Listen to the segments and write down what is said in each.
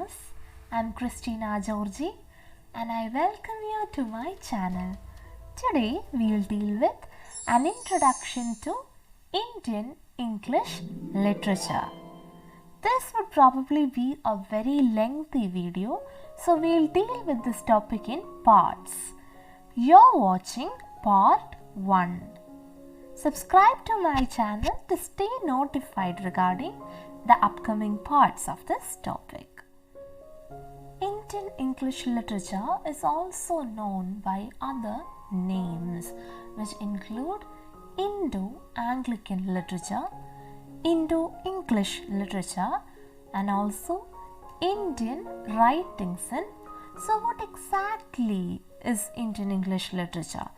listeners, I'm Christina Georgie and I welcome you to my channel. Today we'll deal with an introduction to Indian English literature. This would probably be a very lengthy video, so we'll deal with this topic in parts. You're watching part 1. Subscribe to my channel to stay notified regarding the upcoming parts of this topic. Indian English literature is also known by other names, which include Indo Anglican literature, Indo English literature, and also Indian writings in. So, what exactly is Indian English literature?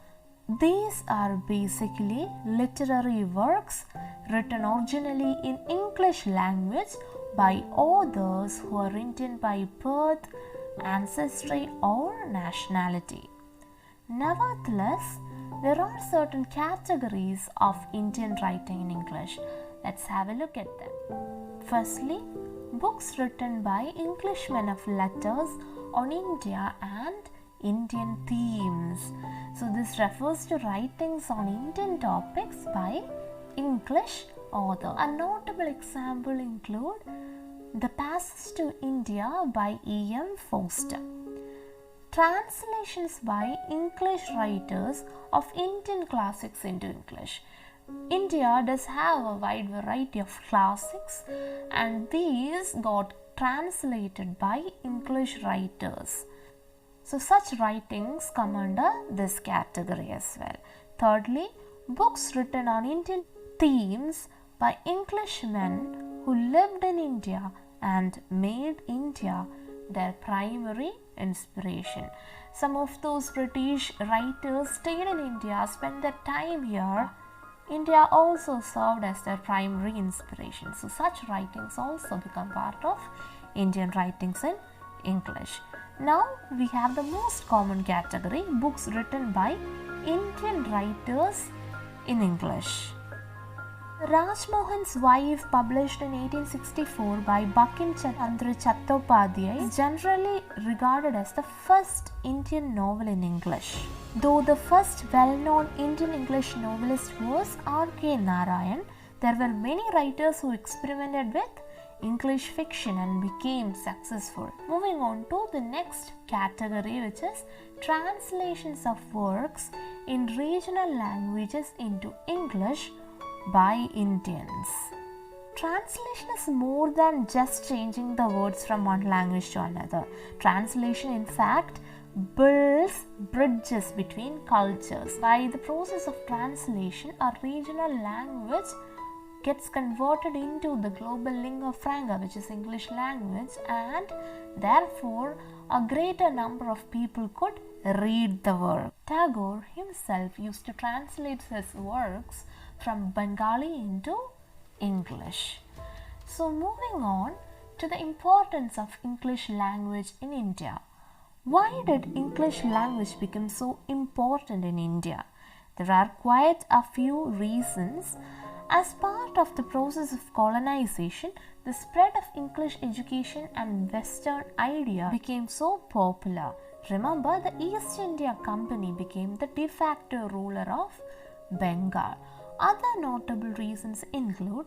These are basically literary works written originally in English language by authors who are Indian by birth, ancestry, or nationality. Nevertheless, there are certain categories of Indian writing in English. Let's have a look at them. Firstly, books written by Englishmen of letters on India and Indian themes. So this refers to writings on Indian topics by English author. A notable example include The Passage to India by E.M. Forster. Translations by English writers of Indian classics into English. India does have a wide variety of classics and these got translated by English writers. So such writings come under this category as well. Thirdly, books written on Indian themes by Englishmen who lived in India and made India their primary inspiration. Some of those British writers stayed in India, spent their time here. India also served as their primary inspiration. So such writings also become part of Indian writings in English. Now we have the most common category, books written by Indian writers in English. Rajmohan's Wife, published in 1864 by Bankim Chandra Chattopadhyay, is generally regarded as the first Indian novel in English. Though the first well-known Indian English novelist was R.K. Narayan, there were many writers who experimented with English fiction and became successful. Moving on to the next category, which is translations of works in regional languages into English by Indians. Translation is more than just changing the words from one language to another. Translation, in fact, builds bridges between cultures. By the process of translation, a regional language gets converted into the global lingua franca, which is English language, and therefore a greater number of people could read the work. Tagore himself used to translate his works from Bengali into English. So moving on to the importance of English language in India. Why did English language become so important in India? There are quite a few reasons. As part of the process of colonization, the spread of English education and Western idea became so popular. Remember, the East India Company became the de facto ruler of Bengal. Other notable reasons include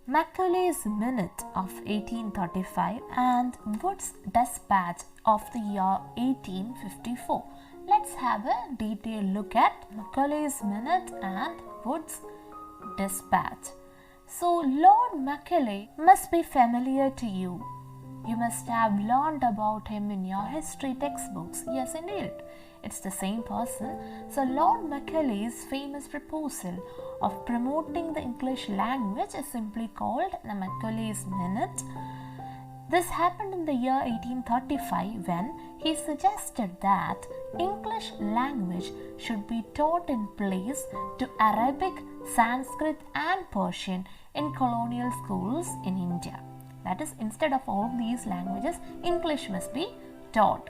Macaulay's Minute of 1835 and Wood's Despatch of the year 1854. Let's have a detailed look at Macaulay's Minute and Wood's Despatch. So, Lord Macaulay must be familiar to you. You must have learned about him in your history textbooks. Yes, indeed, it's the same person. So, Lord Macaulay's famous proposal of promoting the English language is simply called the Macaulay's Minute. This happened in the year 1835 when he suggested that English language should be taught in place to Arabic, Sanskrit and Persian in colonial schools in India. That is, instead of all these languages, English must be taught.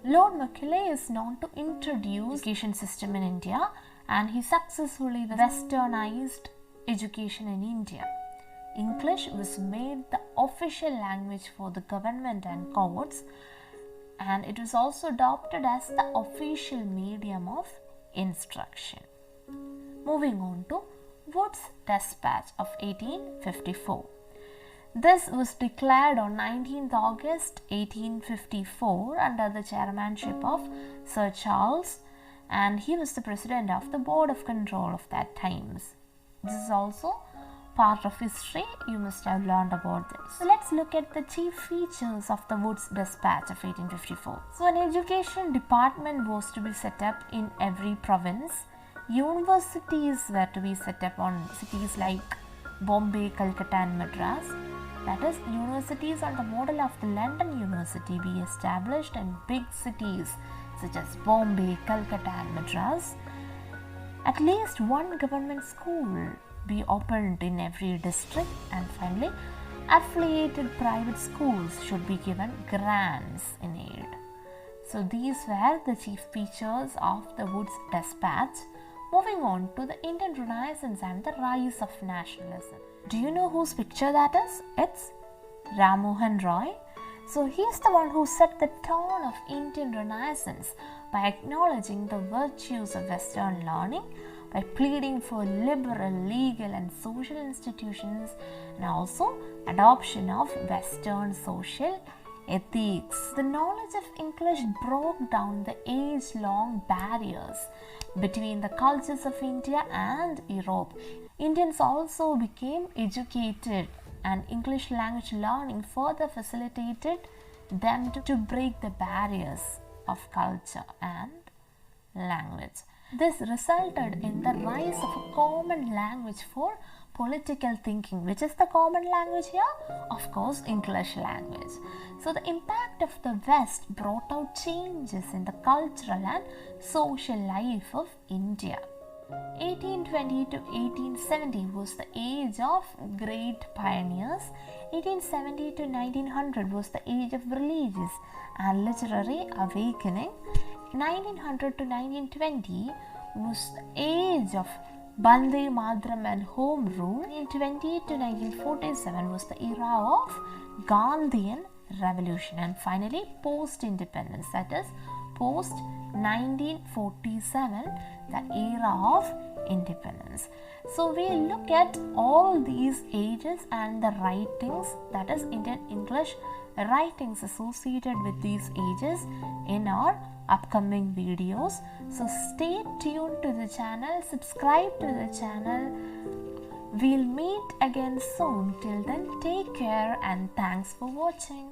Lord Macaulay is known to introduce education system in India and he successfully westernized education in India. English was made the official language for the government and courts, and it was also adopted as the official medium of instruction. Moving on to Wood's Despatch of 1854. This was declared on 19th August 1854 under the chairmanship of Sir Charles, and he was the president of the Board of Control of that times. This is also part of history, you must have learned about this. So let's look at the chief features of the Wood's Despatch of 1854. So an education department was to be set up in every province. Universities were to be set up on cities like Bombay, Calcutta and Madras. That is, universities on the model of the London University be established in big cities such as Bombay, Calcutta and Madras. At least one government school be opened in every district, and finally affiliated private schools should be given grants in aid. So these were the chief features of the Wood's Despatch. Moving on to the Indian Renaissance and the rise of nationalism. Do you know whose picture that is? It's Ram Mohan Roy. So he is the one who set the tone of Indian Renaissance by acknowledging the virtues of Western learning, by pleading for liberal legal and social institutions, and also adoption of Western social ethics. The knowledge of English broke down the age-long barriers between the cultures of India and Europe. Indians also became educated, and English language learning further facilitated them to break the barriers of culture and language. This resulted in the rise of a common language for political thinking. Which is the common language here? Of course, English language. So the impact of the West brought out changes in the cultural and social life of India. 1820 to 1870 was the age of great pioneers. 1870 to 1900 was the age of religious and literary awakening. 1900 to 1920 was the age of Bande Mataram and Home Rule. 1920 to 1947 was the era of Gandhian Revolution, and finally post-independence, that is post 1947, the era of independence. So we look at all these ages and the writings, that is Indian English writings associated with these ages in our upcoming videos. So stay tuned to the channel, subscribe to the channel. We'll meet again soon. Till then, take care and thanks for watching.